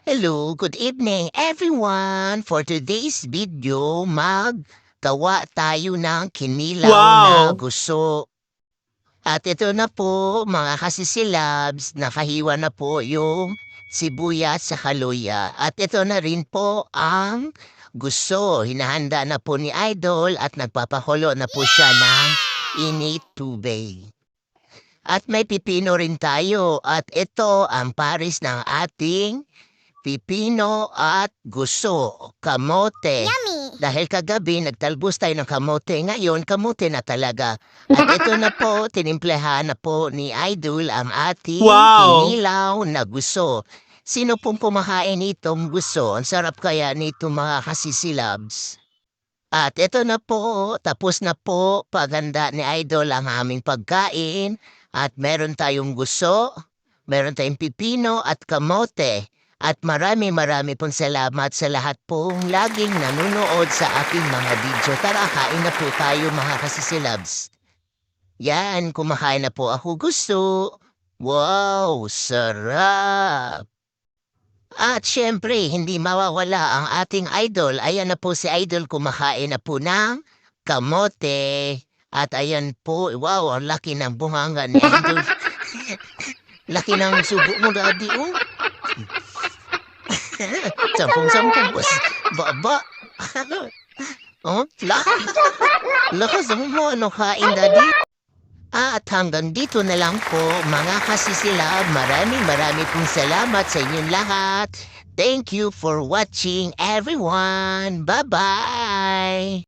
Hello, good evening everyone. For today's video, maggawa tayo ng kinilaw na Wow! guso. At ito na po mga kasisilabs, nakahiwa na po yung sibuyas sa kaluya. At ito na rin po ang guso. Hinahanda na po ni Idol at nagpapakulo na po siya ng init tubig. At may pipino rin tayo at ito ang pares ng ating pipino at guso, kamote. Yummy! Dahil kagabi nagtalbos tayo ng kamote, ngayon kamote na talaga. At ito na po, tinimplehan na po ni Idol ang ating Wow! kinilaw na guso. Sino pong kumakain nitong guso? Ang sarap kaya nito mga kasisilabs. At ito na po, tapos na po paghanda ni Idol ang aming pagkain. At meron tayong guso, meron tayong pipino at kamote. At marami pong salamat sa lahat pong laging nanonood sa aking mga video. Tara, kain na po tayo mga kasisilabs. Yan, kumakain na po ako gusto. Wow, sarap! At syempre, hindi mawawala ang ating idol. Ayan na po si Idol, kumakain na po ng kamote. At ayan po, wow, ang laki ng bunganga ni Idol. Laki ng subo mo, daddy, oh. Sampung-sampung, boss. Baba. Oh, lakas mo, ano kain, daddy? At hanggang dito na lang po, mga kasisilab. Marami pong salamat sa inyong lahat. Thank you for watching, everyone. Bye-bye!